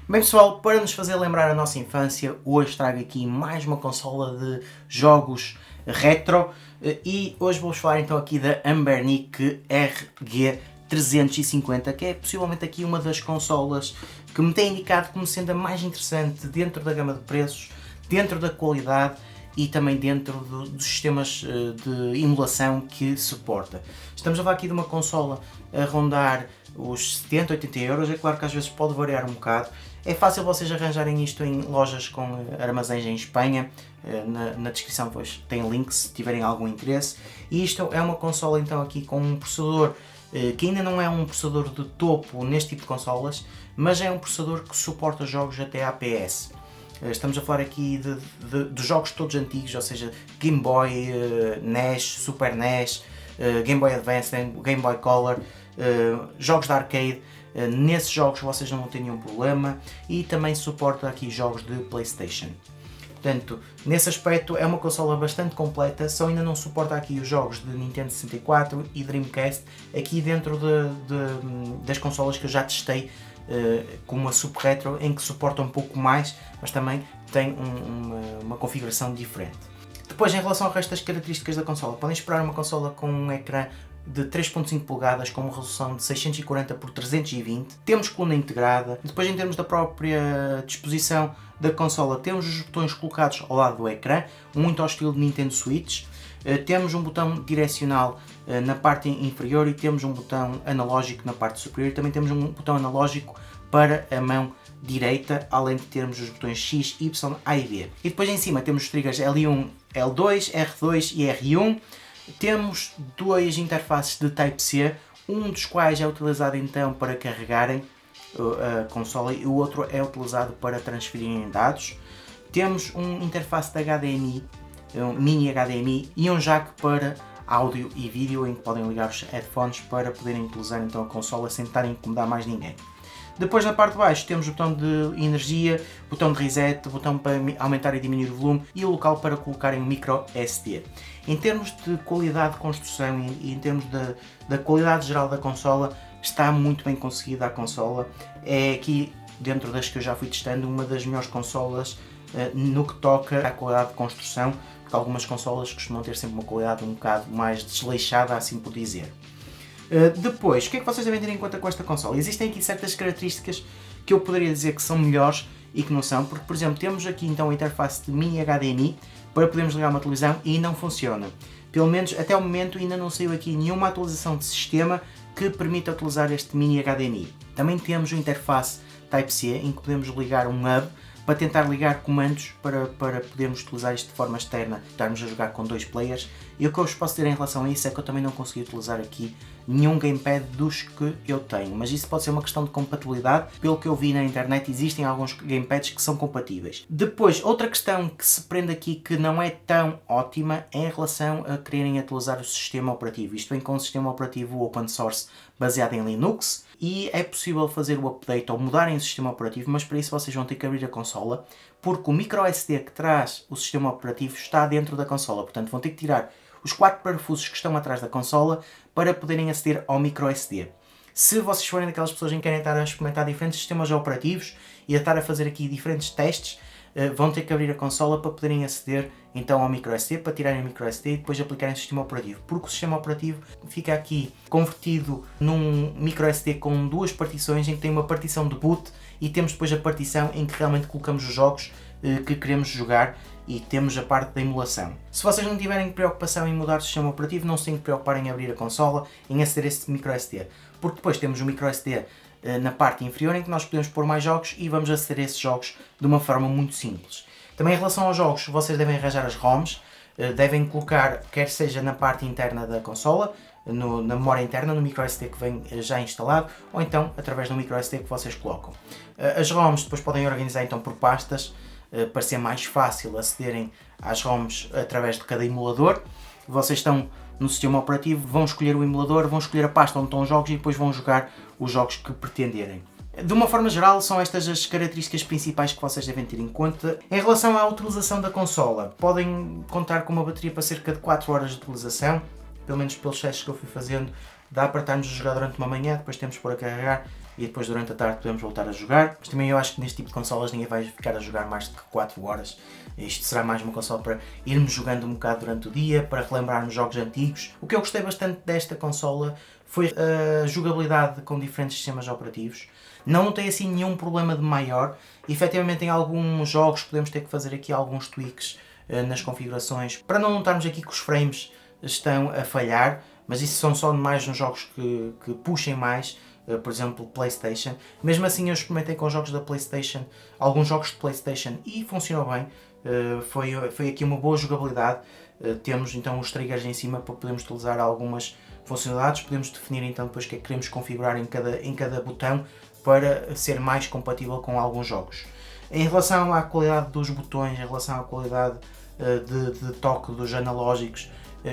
Bem pessoal, para nos fazer lembrar a nossa infância, hoje trago aqui mais uma consola de jogos retro e hoje vou-vos falar então aqui da Anbernic RG350, que é possivelmente aqui uma das consolas que me tem indicado como sendo a mais interessante dentro da gama de preços, dentro da qualidade e também dentro dos sistemas de emulação que suporta. Estamos a falar aqui de uma consola a rondar os 70, 80 euros, é claro que às vezes pode variar um bocado. É fácil vocês arranjarem isto em lojas com armazéns em Espanha, na descrição depois tem links se tiverem algum interesse. E isto é uma consola então aqui com um processador que ainda não é um processador de topo neste tipo de consolas, mas é um processador que suporta jogos até APS. Estamos a falar aqui de jogos todos antigos, ou seja, Game Boy, NES, Super NES, Game Boy Advance, Game Boy Color, jogos de arcade. Nesses jogos vocês não vão ter nenhum problema e também suporta aqui jogos de PlayStation. Portanto, nesse aspecto é uma consola bastante completa, só ainda não suporta aqui os jogos de Nintendo 64 e Dreamcast, aqui dentro das consolas que eu já testei, como a Super Retro, em que suporta um pouco mais, mas também tem uma configuração diferente. Depois, em relação ao resto das características da consola, podem esperar uma consola com um ecrã de 3.5 polegadas com uma resolução de 640 por 320, temos coluna integrada. Depois, em termos da própria disposição da consola, temos os botões colocados ao lado do ecrã, muito ao estilo de Nintendo Switch. Temos um botão direcional na parte inferior e temos um botão analógico na parte superior. Também temos um botão analógico para a mão direita, além de termos os botões X, Y, A e V. E depois em cima temos os triggers L1, L2, R2 e R1. Temos duas interfaces de Type-C, um dos quais é utilizado então para carregarem a consola e o outro é utilizado para transferirem dados. Temos uma interface de HDMI, um mini HDMI e um jack para áudio e vídeo, em que podem ligar os headphones para poderem utilizar então a consola sem estarem a incomodar mais ninguém. Depois na parte de baixo temos o botão de energia, botão de reset, botão para aumentar e diminuir o volume e o local para colocarem um micro SD. Em termos de qualidade de construção e em termos da qualidade geral da consola, está muito bem conseguida a consola. É aqui, dentro das que eu já fui testando, uma das melhores consolas no que toca à qualidade de construção, porque algumas consolas costumam ter sempre uma qualidade um bocado mais desleixada, assim por dizer. Depois, o que é que vocês devem ter em conta com esta consola? Existem aqui certas características que eu poderia dizer que são melhores e que não são, porque por exemplo temos aqui então a interface de mini HDMI para podermos ligar uma televisão e não funciona. Pelo menos até o momento ainda não saiu aqui nenhuma atualização de sistema que permita utilizar este mini HDMI. Também temos a interface Type-C em que podemos ligar um hub para tentar ligar comandos para podermos utilizar isto de forma externa, estarmos a jogar com dois players. E o que eu vos posso dizer em relação a isso é que eu também não consegui utilizar aqui nenhum gamepad dos que eu tenho, mas isso pode ser uma questão de compatibilidade. Pelo que eu vi na internet existem alguns gamepads que são compatíveis. Depois, outra questão que se prende aqui que não é tão ótima é em relação a quererem atualizar o sistema operativo. Isto vem com um sistema operativo open source baseado em Linux e é possível fazer o update ou mudarem o sistema operativo, mas para isso vocês vão ter que abrir a consola, porque o micro SD que traz o sistema operativo está dentro da consola, portanto vão ter que tirar os 4 parafusos que estão atrás da consola para poderem aceder ao micro SD. Se vocês forem daquelas pessoas que querem estar a experimentar diferentes sistemas operativos e a estar a fazer aqui diferentes testes, vão ter que abrir a consola para poderem aceder então ao micro SD, para tirarem o micro SD e depois aplicarem o sistema operativo, porque o sistema operativo fica aqui convertido num micro SD com duas partições, em que tem uma partição de boot e temos depois a partição em que realmente colocamos os jogos que queremos jogar e temos a parte da emulação. Se vocês não tiverem preocupação em mudar o sistema operativo, não se têm que preocupar em abrir a consola, em aceder a este micro SD, porque depois temos o micro SD na parte inferior em que nós podemos pôr mais jogos e vamos aceder a esses jogos de uma forma muito simples. Também em relação aos jogos, vocês devem arranjar as ROMs, devem colocar, quer seja na parte interna da consola, na memória interna, no micro SD que vem já instalado, ou então através do micro SD que vocês colocam. As ROMs depois podem organizar então por pastas, para ser mais fácil acederem às ROMs através de cada emulador. Vocês estão no sistema operativo, vão escolher o emulador, vão escolher a pasta onde estão os jogos e depois vão jogar os jogos que pretenderem. De uma forma geral, são estas as características principais que vocês devem ter em conta. Em relação à utilização da consola, podem contar com uma bateria para cerca de 4 horas de utilização, pelo menos pelos testes que eu fui fazendo, dá para estarmos a jogar durante uma manhã, depois temos que pôr a carregar e depois durante a tarde podemos voltar a jogar. Mas também eu acho que neste tipo de consolas ninguém vai ficar a jogar mais de 4 horas. Isto será mais uma consola para irmos jogando um bocado durante o dia, para relembrarmos jogos antigos. O que eu gostei bastante desta consola foi a jogabilidade com diferentes sistemas operativos. Não tem assim nenhum problema de maior. Efetivamente em alguns jogos podemos ter que fazer aqui alguns tweaks nas configurações para não notarmos aqui que os frames estão a falhar, mas isso são só mais nos jogos que puxem mais, por exemplo PlayStation. Mesmo assim eu experimentei com jogos da PlayStation, alguns jogos de PlayStation, e funcionou bem. Foi aqui uma boa jogabilidade. Temos então os triggers em cima para podermos utilizar algumas funcionalidades, podemos definir então depois o que é que queremos configurar em cada botão para ser mais compatível com alguns jogos. Em relação à qualidade dos botões, em relação à qualidade de toque dos analógicos,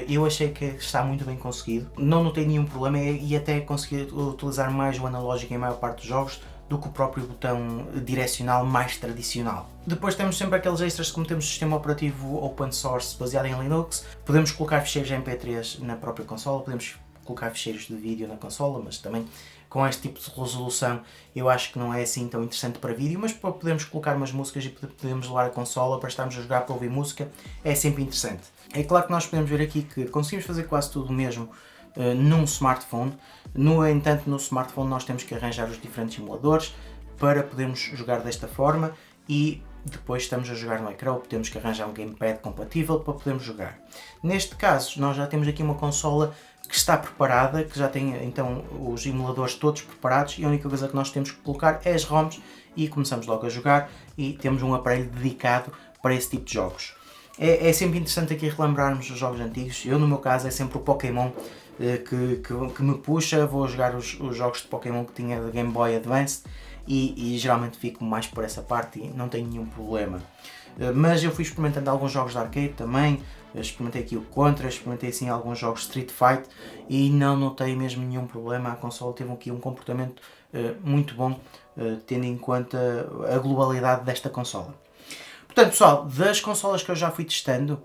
eu achei que está muito bem conseguido. Não notei nenhum problema e até consegui utilizar mais o analógico em maior parte dos jogos do que o próprio botão direcional mais tradicional. Depois temos sempre aqueles extras, como temos o sistema operativo open source baseado em Linux, podemos colocar ficheiros MP3 na própria consola, podemos colocar ficheiros de vídeo na consola, mas também com este tipo de resolução eu acho que não é assim tão interessante para vídeo, mas podemos colocar umas músicas e podemos levar a consola para estarmos a jogar, para ouvir música, é sempre interessante. É claro que nós podemos ver aqui que conseguimos fazer quase tudo o mesmo num smartphone. No entanto, no smartphone nós temos que arranjar os diferentes emuladores para podermos jogar desta forma e depois estamos a jogar no ecrã, ou temos que arranjar um gamepad compatível para podermos jogar. Neste caso, nós já temos aqui uma consola que está preparada, que já tem então os emuladores todos preparados, e a única coisa que nós temos que colocar é as ROMs e começamos logo a jogar, e temos um aparelho dedicado para esse tipo de jogos. É sempre interessante aqui relembrarmos os jogos antigos. Eu, no meu caso, é sempre o Pokémon que me puxa. Vou jogar os jogos de Pokémon que tinha de Game Boy Advance e geralmente fico mais por essa parte e não tenho nenhum problema. Mas eu fui experimentando alguns jogos de arcade também. Experimentei aqui o Contra, experimentei assim alguns jogos de Street Fight e não notei mesmo nenhum problema. A consola teve aqui um comportamento muito bom, tendo em conta a globalidade desta consola. Portanto, pessoal, das consolas que eu já fui testando,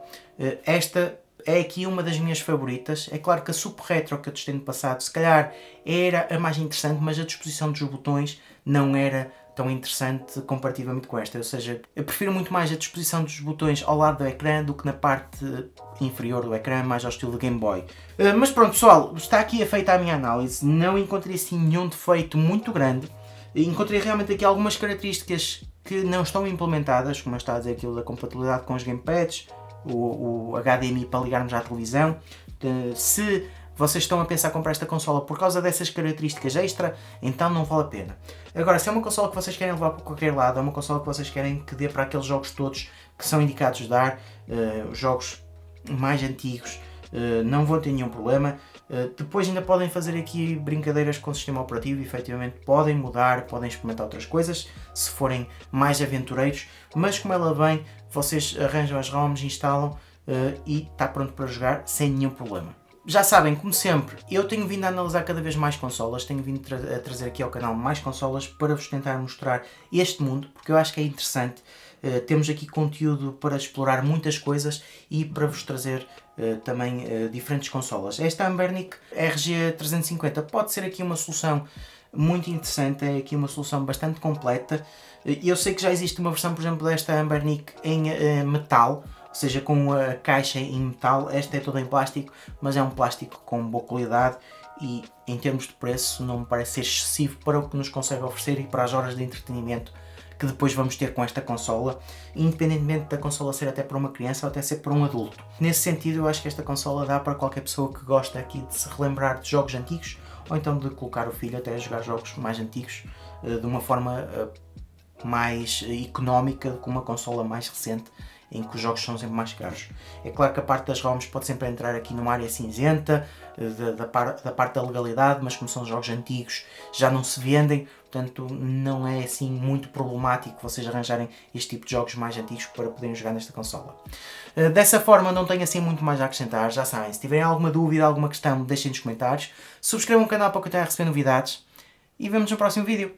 esta é aqui uma das minhas favoritas. É claro que a Super Retro que eu testei no passado, se calhar era a mais interessante, mas a disposição dos botões não era tão interessante comparativamente com esta. Ou seja, eu prefiro muito mais a disposição dos botões ao lado do ecrã do que na parte inferior do ecrã, mais ao estilo de Game Boy. Mas pronto, pessoal, está aqui feita a minha análise. Não encontrei assim nenhum defeito muito grande. Encontrei realmente aqui algumas características que não estão implementadas, como está a dizer aquilo da compatibilidade com os gamepads, o HDMI para ligarmos à televisão. Se vocês estão a pensar comprar esta consola por causa dessas características extra, então não vale a pena. Agora, se é uma consola que vocês querem levar para qualquer lado, é uma consola que vocês querem que dê para aqueles jogos todos que são indicados de dar, os jogos mais antigos, não vão ter nenhum problema. Depois ainda podem fazer aqui brincadeiras com o sistema operativo, efetivamente podem mudar, podem experimentar outras coisas, se forem mais aventureiros, mas como ela vem, vocês arranjam as ROMs, instalam e está pronto para jogar sem nenhum problema. Já sabem, como sempre, eu tenho vindo a analisar cada vez mais consolas, tenho vindo a trazer aqui ao canal mais consolas para vos tentar mostrar este mundo, porque eu acho que é interessante. Temos aqui conteúdo para explorar muitas coisas e para vos trazer também diferentes consolas. Esta Anbernic RG350 pode ser aqui uma solução muito interessante, é aqui uma solução bastante completa. Eu sei que já existe uma versão, por exemplo, desta Anbernic em metal, ou seja, com a caixa em metal. Esta é toda em plástico, mas é um plástico com boa qualidade e em termos de preço não me parece ser excessivo para o que nos consegue oferecer e para as horas de entretenimento que depois vamos ter com esta consola, independentemente da consola ser até para uma criança ou até ser para um adulto. Nesse sentido, eu acho que esta consola dá para qualquer pessoa que gosta aqui de se relembrar de jogos antigos ou então de colocar o filho até a jogar jogos mais antigos de uma forma mais económica, com uma consola mais recente, em que os jogos são sempre mais caros. É claro que a parte das ROMs pode sempre entrar aqui numa área cinzenta, da parte da legalidade, mas como são jogos antigos já não se vendem, portanto não é assim muito problemático vocês arranjarem este tipo de jogos mais antigos para poderem jogar nesta consola. Dessa forma não tenho assim muito mais a acrescentar, já sabem, se tiverem alguma dúvida, alguma questão, deixem nos comentários, subscrevam o canal para continuar a receber novidades e vemos no próximo vídeo.